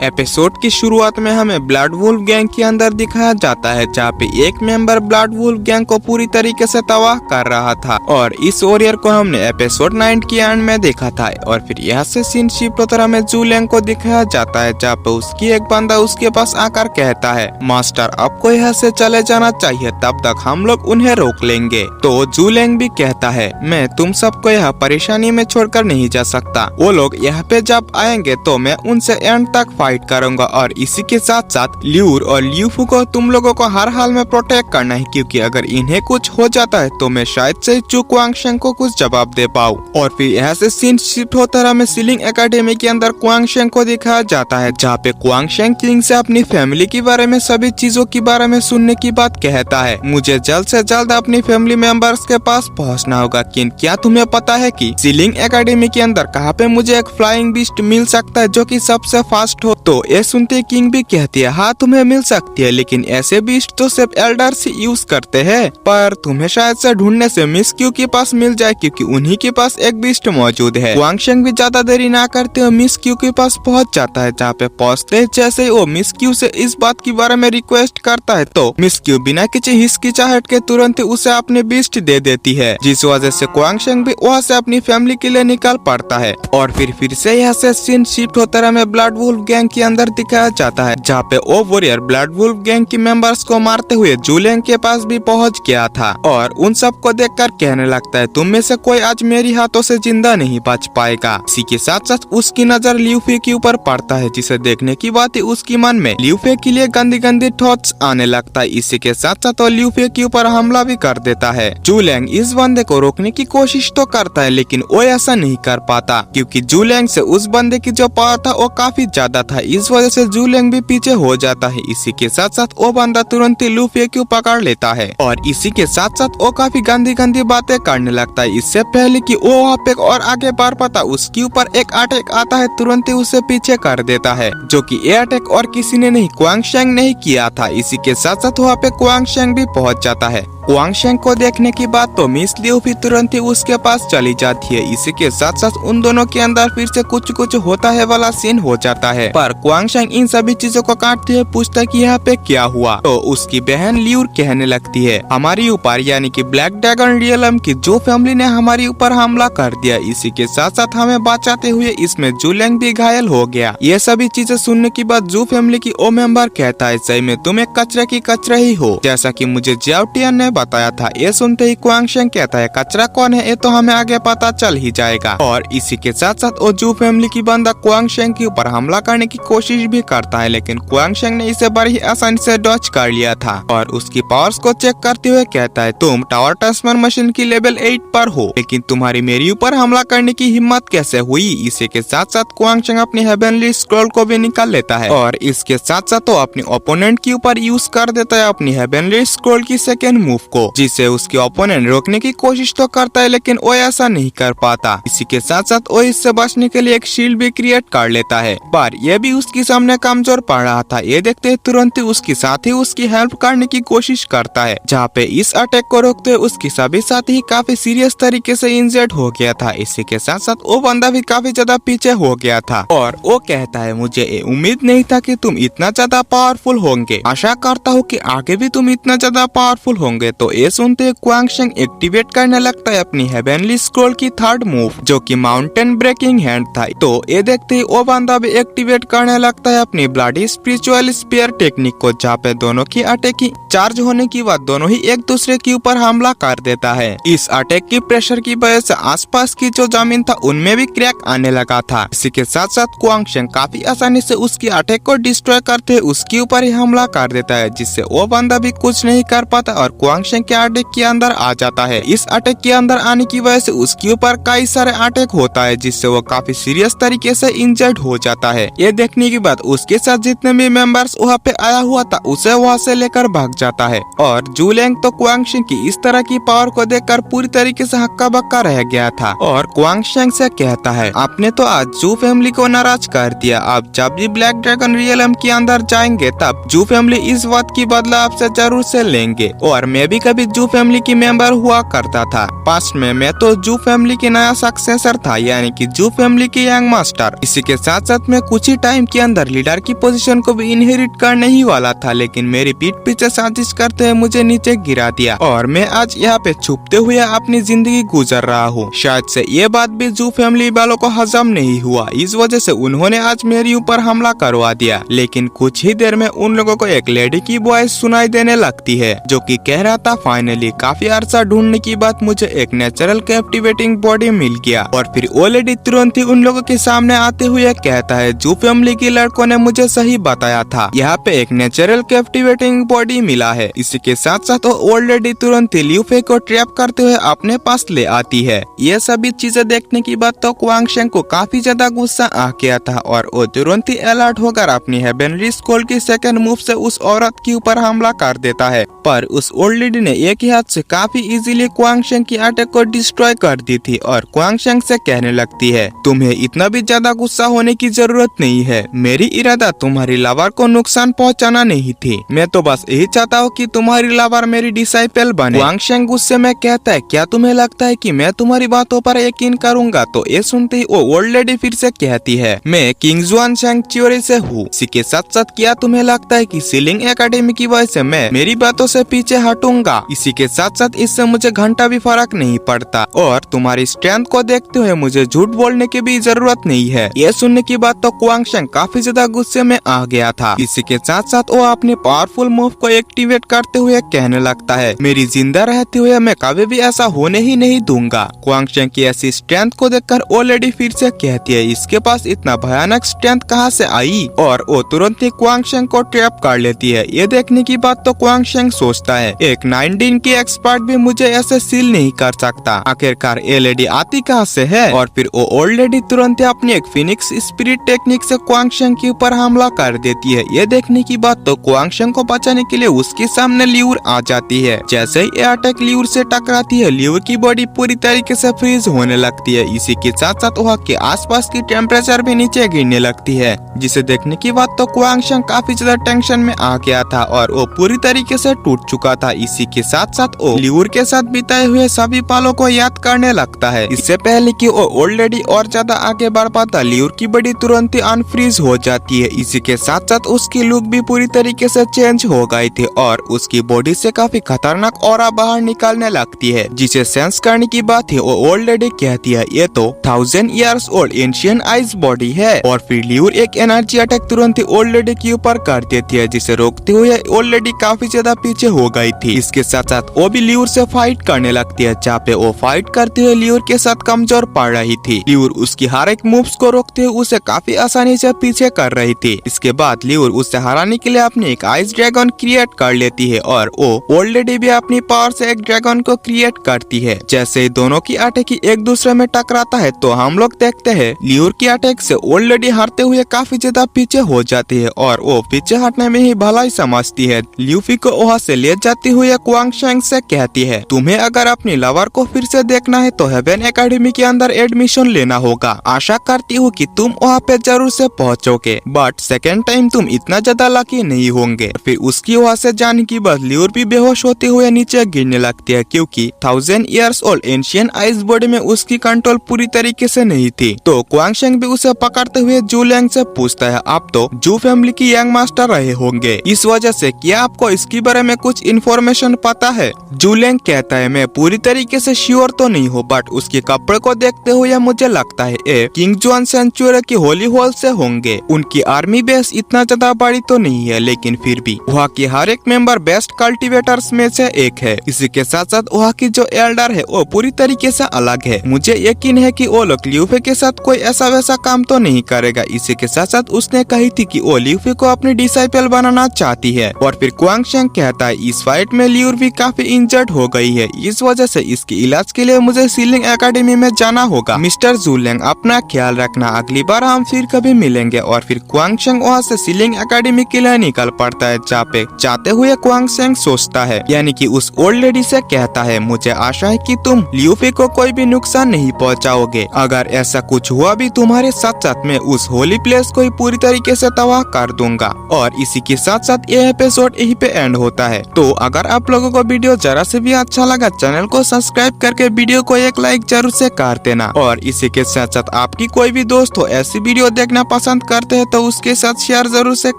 Episode की शुरुआत में हमें ब्लड वुल्फ गैंग के अंदर दिखाया जाता है, जहाँ पे एक मेंबर ब्लड वुल्फ गैंग को पूरी तरीके से तबाह कर रहा था और इस वॉरियर को हमने एपिसोड 9 के एंड में देखा था। और फिर यहाँ से सीन शिफ्ट होकर हमें जूलियांग को दिखाया जाता है, जहाँ पे उसकी एक बंदा उसके पास आकर कहता है, मास्टर आपको यहाँ से चले जाना चाहिए, तब तक हम लोग उन्हें रोक लेंगे। तो जूलियांग भी कहता है, मैं तुम सबको यहाँ परेशानी में छोड़कर नहीं जा सकता। वो लोग यहाँ पे जब आएंगे तो मैं उनसे एंड तक फाइट करूंगा और इसी के साथ साथ ल्यूर और ल्यूफू को तुम लोगों को हर हाल में प्रोटेक्ट करना है, क्योंकि अगर इन्हें कुछ हो जाता है तो मैं शायद से चू क्वांगशेंग को कुछ जवाब दे पाऊँ। और फिर यहाँ से सीन शिफ्ट होता है, हमें सीलिंग एकेडमी के अंदर क्वांगशेंग को दिखाया जाता है, जहाँ पे क्वांगशेंग किंग से अपनी फैमिली के बारे में सभी चीजों के बारे में सुनने की बात कहता है। मुझे जल्द से जल्द अपनी फैमिली मेंबर्स के पास पहुँचना होगा। क्या तुम्हें पता है कि सीलिंग एकेडमी के अंदर कहाँ पे मुझे एक फ्लाइंग बीस्ट मिल सकता है जो कि सबसे फास्ट हो? तो ये सुनते किंग भी कहती है, हाँ तुम्हें मिल सकती है, लेकिन ऐसे बीस्ट तो सिर्फ एल्डर्स ही यूज करते हैं, पर तुम्हें शायद से ढूंढने से मिस क्यू के पास मिल जाए, क्योंकि उन्हीं के पास एक बीस्ट मौजूद है। क्वांगशेंग भी ज्यादा देरी ना करते हुए मिस क्यू के पास पहुंच जाता है, जहाँ पे पहुंचते जैसे ही वो मिस क्यू से इस बात के बारे में रिक्वेस्ट करता है, तो मिस क्यू बिना किसी हिचकिचाहट के तुरंत ही उसे अपने बीस्ट दे देती है, जिस वजह से क्वांगशेंग भी वहाँ से अपनी फैमिली के लिए निकल पड़ता है। और फिर से यहाँ से सीन शिफ्ट होता है, हमें ब्लड वुल्फ गैंग के अंदर दिखाया जाता है, जहाँ पे वो वॉरियर ब्लड वुल्फ गैंग के मेंबर्स को मारते हुए जूलियांग के पास भी पहुंच गया था और उन सबको देखकर कहने लगता है, तुम में से कोई आज मेरी हाथों से जिंदा नहीं बच पाएगा। इसी के साथ साथ उसकी नजर ल्यूफे के ऊपर पड़ता है, जिसे देखने की बात ही उसकी मन में ल्यूफे के लिए गंदी गंदी थॉट्स आने लगता है। इसी के साथ साथ वो ल्यूफे के ऊपर हमला भी कर देता है। जूलियांग इस बंदे को रोकने की कोशिश तो करता है, लेकिन वो ऐसा नहीं कर पाता, क्योंकि जूलियांग से उस बंदे की जो पावर था वो काफी ज्यादा था। इस वजह से जूलियांग भी पीछे हो जाता है। इसी के साथ साथ वो बंदा तुरंत ही लूफे को पकड़ लेता है और इसी के साथ साथ वो काफी गंदी गंदी बातें करने लगता है। इससे पहले कि वो वहाँ पे और आगे बढ़ पाता, उसके ऊपर एक अटैक आता है, तुरंत ही उसे पीछे कर देता है, जो कि ये अटैक और किसी ने नहीं, क्वांगशेंग ने ही किया था। इसी के साथ साथ वहाँ पे क्वांगशेंग भी पहुँच जाता है। क्वांगशेंग को देखने की बात तो मिस लियू भी तुरंत ही उसके पास चली जाती है। इसी के साथ साथ उन दोनों के अंदर फिर से कुछ होता है वाला सीन हो जाता है, पर क्वांगशेंग इन सभी चीजों को काटते हुए पूछता है कि यहाँ पे क्या हुआ। तो उसकी बहन ल्यूर कहने लगती है, हमारी ऊपर यानी कि ब्लैक ड्रैगन रियलम की जो फैमिली ने हमारी ऊपर हमला कर दिया, इसी के साथ साथ हमें बचाते हुए इसमें जूलियांग भी घायल हो गया। ये सभी चीजें सुनने के बाद जू फैमिली की ओ मेंबर कहता है, सही में तुम एक कचरे की कचरा ही हो, जैसा की मुझे जियाओटियन ने बताया था। ये सुनते ही क्वांगशेंग कहता है, कचरा कौन है ये तो हमें आगे पता चल ही जाएगा। और इसी के साथ साथ वो जू फैमिली की बंदा क्वांगशेंग के ऊपर हमला करने की कोशिश भी करता है, लेकिन क्वांगशेंग ने इसे बड़ी आसानी से डॉच कर लिया था और उसकी पावर्स को चेक करते हुए कहता है, तुम टावर ट्रांसफर मशीन की लेवल 8 पर हो, लेकिन तुम्हारी मेरी ऊपर हमला करने की हिम्मत कैसे हुई। इसी के साथ साथ क्वांगशेंग अपनी हेवनली स्क्रॉल को भी निकाल लेता है और इसके साथ साथ वो अपने ओपोनेंट के ऊपर यूज कर देता है अपनी हेवनली स्क्रॉल की सेकेंड मूव को, जिससे उसके ओपोनेंट रोकने की कोशिश तो करता है, लेकिन वो ऐसा नहीं कर पाता। इसी के साथ साथ वो इससे बचने के लिए एक शील्ड भी क्रिएट कर लेता है, पर यह भी उसके सामने कमजोर पड़ रहा था। ये देखते ही तुरंत ही उसके साथी उसकी हेल्प करने की कोशिश करता है, जहाँ पे इस अटैक को रोकते हुए उसके सभी साथी काफी सीरियस तरीके से इंजर्ड हो गया था। इसी के साथ साथ वो बंदा भी काफी ज्यादा पीछे हो गया था और वो कहता है, मुझे उम्मीद नहीं था कि तुम इतना ज्यादा पावरफुल होंगे, आशा करता हूँ कि आगे भी तुम इतना ज्यादा पावरफुल होंगे। तो ये सुनते क्वांगशेंग एक्टिवेट करने लगता है अपनी हेवनली स्क्रॉल की थर्ड मूव, जो कि माउंटेन ब्रेकिंग हैंड था। तो ये देखते ही वो बंदा भी एक्टिवेट करने लगता है अपनी ब्लडी स्पिरिचुअल स्पीयर टेक्निक को, जहाँ पे दोनों की अटैक की चार्ज होने की बाद दोनों ही एक दूसरे के ऊपर हमला कर देता है। इस अटैक की प्रेशर की वजह से आसपास की जो जमीन था उनमें भी क्रैक आने लगा था। इसी के साथ साथ क्वांगशेंग काफी आसानी से उसकी अटैक को डिस्ट्रॉय करते हुए उसके ऊपर ही हमला कर देता है, जिससे वो बंदा भी कुछ नहीं कर पाता और क्वांगशेंग के अटैक के अंदर आ जाता है। इस अटैक के अंदर आने की वजह से उसके ऊपर कई सारे अटैक होता है, जिससे वो काफी सीरियस तरीके से इंजर्ड हो जाता है। ये देखने के बाद उसके साथ जितने भी मेंबर्स वहाँ पे आया हुआ था उसे वहाँ से लेकर भाग जाता है और जूलियांग तो क्वांगशेंग की इस तरह की पावर को देखकर पूरी तरीके से हक्का बक्का रह गया था और क्वांगशेंग से कहता है, आपने तो आज जू फैमिली को नाराज कर दिया, आप जब भी ब्लैक ड्रैगन रियलम के अंदर जाएंगे तब जू फैमिली इस बात की बदला आपसे जरूर से लेंगे और मैं भी कभी जू फैमिली की मेंबर हुआ करता था। पास्ट में मैं तो जू फैमिली की नया सक्सेसर था, यानी कि जू फैमिली की यंग मास्टर। इसी के साथ साथ मैं कुछ ही टाइम के अंदर लीडर की पोजीशन को भी इनहेरिट करने ही वाला था, लेकिन मेरी पीठ पीछे साजिश करते हुए मुझे नीचे गिरा दिया और मैं आज यहाँ पे छुपते हुए अपनी जिंदगी गुजर रहा हूँ। शायद से ये बात भी जू फैमिली वालों को हजम नहीं हुआ, इस वजह से उन्होंने आज मेरे ऊपर हमला करवा दिया। लेकिन कुछ ही देर में उन लोगों को एक लेडी की वॉइस सुनाई देने लगती है, जो कि कह रहा था फाइनली काफी अरसा ढूंढने की बाद मुझे एक नेचुरल कैप्टिवेटिंग बॉडी मिल गया। और फिर वो लेडी तुरंत ही उन लोगों के सामने आते हुए कहता है जू फैमिली के लड़कों ने मुझे सही बताया था, यहाँ पे एक नेचुरल कैप्टिवेटिंग बॉडी मिला है। इसी के साथ साथ वो ओल्ड लेडी तुरंत ही लियू फे को ट्रैप करते हुए अपने पास ले आती है। ये सभी चीजें देखने की बाद तो क्वांग शेंग को काफी ज्यादा गुस्सा आ गया था और वो तुरंत ही अलर्ट होकर अपनी हेवनली स्कूल की सेकंड मूव से उस औरत के ऊपर हमला कर देता है। पर उस ओल्ड लेडी ने एक ही हाथ से काफी इजीली क्वांग शेंग की अटैक को डिस्ट्रॉय कर दी थी और क्वांग शेंग से कहने लगती है तुम्हें इतना भी ज्यादा गुस्सा होने की जरूरत नहीं है, मेरी इरादा तुम्हारी लवर को नुकसान पहुंचाना नहीं थी, मैं तो बस यही चाहता हूँ कि तुम्हारी लवर मेरी डिसाइपल बने। क्वांग शेंग गुस्से में कहता है क्या तुम्हें लगता है कि मैं तुम्हारी बातों पर यकीन करूंगा? तो ये सुनते ही वो ओल्ड लेडी फिर से कहती है मैं किंग जुआन सैंक्चुअरी से हूँ। इसी के साथ साथ क्या तुम्हें लगता है कि सीलिंग एकेडमी की वजह से मैं मेरी बातों से पीछे हटूंगा? इसी के साथ साथ इससे मुझे घंटा भी फर्क नहीं पड़ता और तुम्हारी स्ट्रेंथ को देखते हुए मुझे झूठ बोलने की भी जरूरत नहीं है। ये सुनने की बात तो क्वांग शेंग काफी ज्यादा गुस्से में आ गया था। इसी के साथ साथ वो अपने पावरफुल मूव को एक्टिवेट करते हुए कहने लगता है मेरी जिंदा रहते हुए मैं कभी भी ऐसा होने ही नहीं दूंगा। क्वांग शेंग की ऐसी स्ट्रेंथ को देखकर वो लेडी फिर से कहती है इसके पास इतना भयानक स्ट्रेंथ कहाँ से आई? और वो तुरंत ही क्वांग शेंग को ट्रैप कर लेती है। ये देखने की बात तो क्वांग शेंग सोचता है एक 19 की एक्सपर्ट भी मुझे ऐसे सील नहीं कर सकता, आखिरकार ये लेडी आती कहाँ से है? और फिर वो ओल्ड लेडी तुरंत ही अपनी एक फिनिक्स स्पिरिट टेक्निक से क्वांग शेंग के ऊपर हमला कर देती है। ये देखने की बात तो क्वांग शेंग को बचाने के लिए उसके सामने लियूर आ जाती है। जैसे ही ये अटैक लियूर से टकराती है लियूर की बॉडी पूरी तरीके से फ्रीज होने लगती है। इसी के साथ साथ वहाँ के आसपास की टेम्परेचर भी नीचे गिरने लगती है, जिसे देखने की बात तो क्वांग शेंग काफी ज्यादा टेंशन में आ गया था और वो पूरी तरीके से टूट चुका था। इसी के साथ साथ वो लियूर के साथ बिताए हुए सभी पलों को याद करने लगता है। इससे पहले कि वो ओल्ड लेडी और ज्यादा आगे बढ़ पाता लियूर की बॉडी तुरंत ही अनफ्रीज हो जाती है। इसी के साथ साथ उसकी लुक भी पूरी तरीके से चेंज हो गई थी और उसकी बॉडी से काफी खतरनाक ऑरा बाहर निकलने लगती है, जिसे सेंस करने की बात है वो ओल्ड लेडी कहती है ये तो 1000 years old ancient ice body है। और फिर लियूर एक एनर्जी अटैक तुरंत ही ओल्ड लेडी के ऊपर कर देती है, जिसे रोकते हुए ओल्ड लेडी काफी ज्यादा पीछे हो गई थी। इसके साथ साथ वो भी लियूर से फाइट करने लगती है, जहाँ पे वो फाइट करते हुए लियूर के साथ कमजोर पड़ रही थी। लियूर उसकी हर एक मूव्स को रोकते हुए उसे काफी आसानी से पीछे कर रही थी। इसके बाद लियूर उसे हराने के लिए अपनी एक आइस ड्रैगन क्रिएट कर लेती है और वो ओल्ड लेडी भी अपनी पावर से एक ड्रैगन को क्रिएट करती है। जैसे ही दोनों की अटैक एक दूसरे में टकराता है तो हम लोग देखते हैं लियूर की अटैक से ओल्ड लेडी हारते हुए काफी ज्यादा पीछे हो जाती है और वो पीछे हटने में ही भलाई समझती है। ल्यूफी को वहाँ से ले जाती हुई क्वांग शेंग से कहती है तुम्हें अगर अपनी लवर को फिर से देखना है तो हेवन एकेडमी के अंदर एडमिशन लेना होगा। आशा करती हूँ कि तुम वहाँ पे जरूर से पहुँचोगे, बट सेकेंड टाइम तुम इतना ज्यादा लकी नहीं होंगे। फिर उसकी वहाँ से जाने की बाद लियूर भी बेहोश होते हुए नीचे गिरने लगती है, क्योंकि 1000 years old ancient ice body में उसकी कंट्रोल पूरी तरीके से नहीं थी। तो क्वांग शेंग भी उसे पकड़ते हुए जू लैंग से पूछता है आप तो जू फैमिली की यंग मास्टर रहे होंगे, इस वजह से क्या आपको इसके बारे में कुछ इन्फॉर्मेशन पता है? जू लैंग कहता है मैं पूरी तरीके से श्योर तो नहीं हूँ, बट उसके कपड़े को देखते हुए मुझे लगता है ये किंग जुआन सेंचुरी की होली हॉल से होंगे। उनकी आर्मी बेस इतना ज्यादा बड़ी तो नहीं है, लेकिन फिर भी वहाँ की हर एक मेंबर बेस्ट कल्टीवेटर्स में से एक है। इसी के साथ साथ वहाँ की जो एल्डर है वो पूरी तरीके से अलग है। मुझे यकीन है कि वो लोग ल्यूफे के साथ कोई ऐसा वैसा काम तो नहीं करेगा। इसी के साथ साथ उसने कही थी कि वो ल्यूफे को अपनी डिसाइपल बनाना चाहती है। और फिर क्वांग शेंग कहता है इस फाइट में लियूर भी काफी इंजर्ड हो गई है, इस वजह से इसके इलाज के लिए मुझे सीलिंग एकेडमी में जाना होगा। मिस्टर जू लैंग अपना ख्याल रखना, अगली बार हम फिर कभी मिलेंगे। और फिर क्वांग शेंग वहाँ से सीलिंग एकेडमी के लिए निकल पड़ता है, जहाँ पे जाते हुए क्वांग शेंग सोचता है, यानी कि उस ओल्ड लेडी से कहता है मुझे आशा है कि तुम ल्यूफे को कोई भी नुकसान नहीं पहुँचाओगे। अगर ऐसा कुछ हुआ भी तुम्हारे साथ साथ मैं उस होली प्लेस को पूरी तरीके से तबाह कर दूंगा। और इसी के साथ साथ ये एपिसोड यहीं पे एंड होता है। तो अगर आप आप लोगों को वीडियो जरा से भी अच्छा लगा चैनल को सब्सक्राइब करके वीडियो को एक लाइक जरूर से कर देना। और इसी के साथ साथ आपकी कोई भी दोस्त हो ऐसी वीडियो देखना पसंद करते हैं तो उसके साथ शेयर जरूर से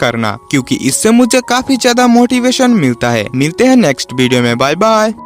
करना, क्योंकि इससे मुझे काफी ज्यादा मोटिवेशन मिलता है। मिलते हैं नेक्स्ट वीडियो में, बाय बाय।